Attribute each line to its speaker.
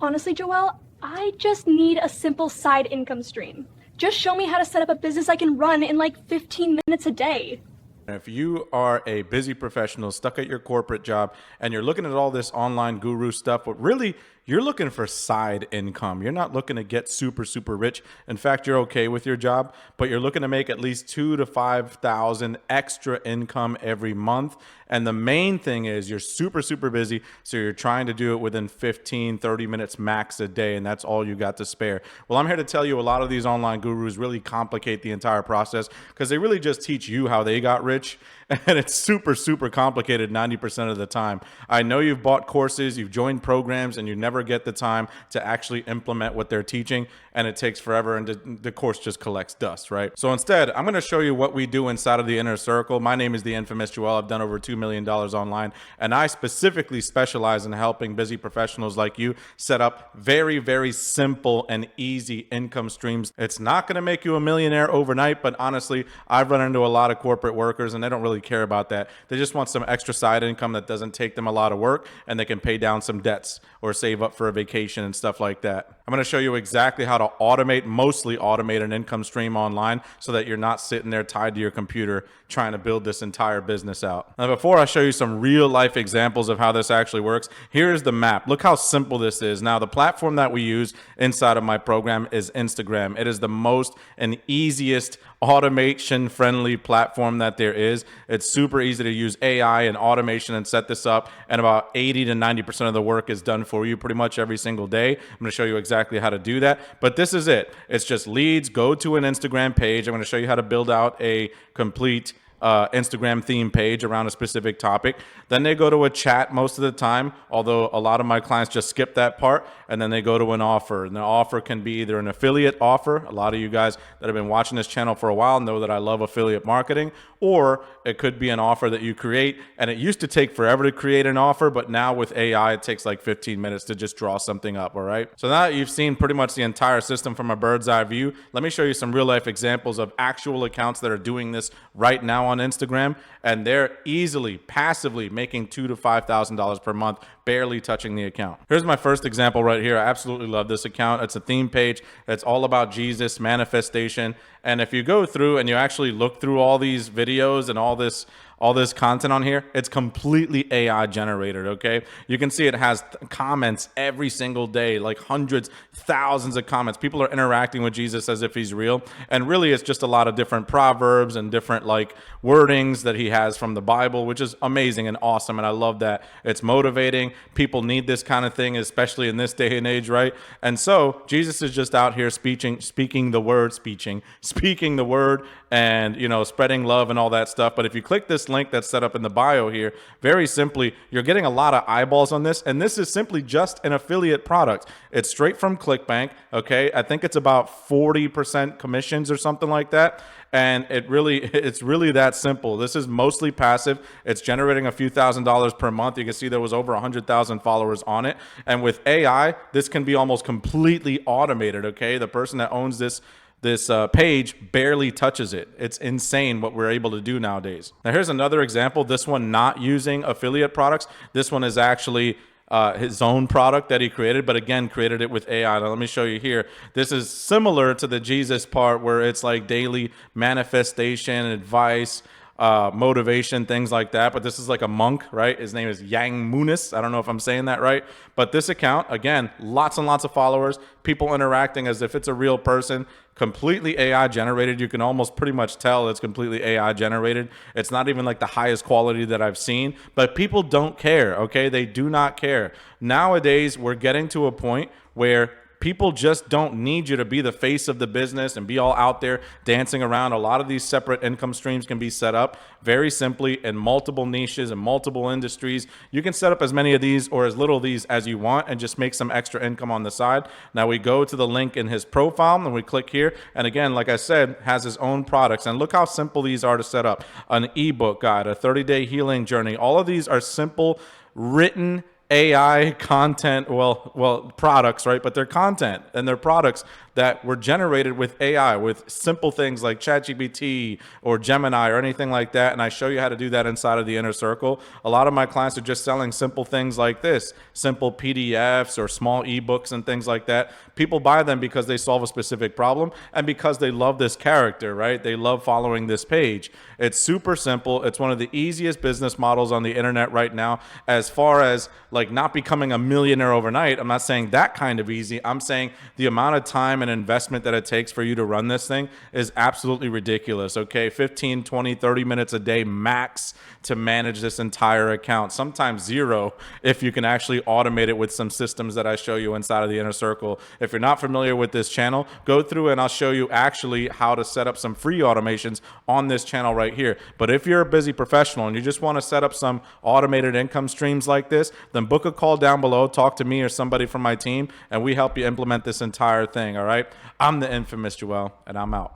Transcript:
Speaker 1: Honestly, Joelle, I just need a simple side income stream. Just show me how to set up a business I can run in like 15 minutes a day.
Speaker 2: If you are a busy professional stuck at your corporate job and you're looking at all this online guru stuff, but really you're looking for side income. You're not looking to get super, super rich. In fact, you're okay with your job, but you're looking to make at least 2,000 to 5,000 extra income every month. And the main thing is you're super, super busy. So you're trying to do it within 15, 30 minutes max a day. And that's all you got to spare. Well, I'm here to tell you a lot of these online gurus really complicate the entire process because they really just teach you how they got rich. And it's super, super complicated 90% of the time. I know you've bought courses, you've joined programs, and you never get the time to actually implement what they're teaching. And it takes forever, and the course just collects dust, right? So instead, I'm going to show you what we do inside of the inner circle. My name is the infamous Joel. I've done over $2 million online, and I specifically specialize in helping busy professionals like you set up very, very simple and easy income streams. It's not going to make you a millionaire overnight, but honestly, I've run into a lot of corporate workers, and they don't really care about that. They just want some extra side income that doesn't take them a lot of work, and they can pay down some debts or save up for a vacation and stuff like that. I'm going to show you exactly how to mostly automate an income stream online so that you're not sitting there tied to your computer trying to build this entire business out. Now, before I show you some real life examples of how this actually works, here's the map. Look how simple this is. Now, the platform that we use inside of my program is Instagram. It is the most and easiest automation friendly platform that there is. It's super easy to use AI and automation and set this up, and about 80 to 90% of the work is done for you pretty much every single day. I'm going to show you exactly how to do that, but this is it. It's just leads. Go to an Instagram page. I'm going to show you how to build out a complete Instagram theme page around a specific topic. Then they go to a chat most of the time, although a lot of my clients just skip that part, and then they go to an offer. And the offer can be either an affiliate offer. A lot of you guys that have been watching this channel for a while know that I love affiliate marketing, or it could be an offer that you create. And it used to take forever to create an offer, but now with AI, it takes like 15 minutes to just draw something up. All right. So now that you've seen pretty much the entire system from a bird's eye view, let me show you some real life examples of actual accounts that are doing this right now on Instagram, and they're easily, passively making $2,000 to $5,000 per month, barely touching the account. Here's my first example right here. I absolutely love this account. It's a theme page. It's all about Jesus, manifestation. And if you go through and you actually look through all these videos and all this content on here, it's completely AI generated, okay? You can see it has comments every single day, like hundreds, thousands of comments. People are interacting with Jesus as if he's real. And really, it's just a lot of different proverbs and different like wordings that he has from the Bible, which is amazing and awesome. And I love that. It's motivating. People need this kind of thing, especially in this day and age, right? And so Jesus is just out here speaking the word and, you know, spreading love and all that stuff. But if you click this link that's set up in the bio here, very simply, you're getting a lot of eyeballs on this. And this is simply just an affiliate product. It's straight from ClickBank. Okay. I think it's about 40% commissions or something like that. And it's really that simple. This is mostly passive. It's generating a few $1,000s per month. You can see there was over 100,000 followers on it. And with AI, this can be almost completely automated. Okay. The person that owns this page barely touches it. It's insane what we're able to do nowadays. Now, here's another example. This one not using affiliate products. This one is actually his own product that he created, but again, created it with AI. Now, let me show you here. This is similar to the Jesus part where it's like daily manifestation, advice, motivation, things like that. But this is like a monk, right? His name is Yang Munis. I don't know if I'm saying that right. But this account, again, lots and lots of followers, people interacting as if it's a real person, completely AI generated. You can almost pretty much tell it's completely AI generated. It's not even like the highest quality that I've seen, but people don't care. Okay. They do not care. Nowadays, we're getting to a point where people just don't need you to be the face of the business and be all out there dancing around. A lot of these separate income streams can be set up very simply in multiple niches and multiple industries. You can set up as many of these or as little of these as you want and just make some extra income on the side. Now we go to the link in his profile and we click here. And again, like I said, has his own products. And look how simple these are to set up. An ebook guide, a 30-day healing journey. All of these are simple, written AI content, products, right? But they're content and they're products that were generated with AI, with simple things like ChatGPT or Gemini or anything like that. And I show you how to do that inside of the inner circle. A lot of my clients are just selling simple things like this, simple PDFs or small ebooks and things like that. People buy them because they solve a specific problem and because they love this character, right? They love following this page. It's super simple. It's one of the easiest business models on the internet right now, as far as like not becoming a millionaire overnight. I'm not saying that kind of easy. I'm saying the amount of time and investment that it takes for you to run this thing is absolutely ridiculous. Okay, 15, 20, 30 minutes a day max to manage this entire account. Sometimes zero if you can actually automate it with some systems that I show you inside of the inner circle. If you're not familiar with this channel, go through and I'll show you actually how to set up some free automations on this channel right here. But if you're a busy professional and you just want to set up some automated income streams like this, then book a call down below, talk to me or somebody from my team, and we help you implement this entire thing. All right. I'm the infamous Joel, and I'm out.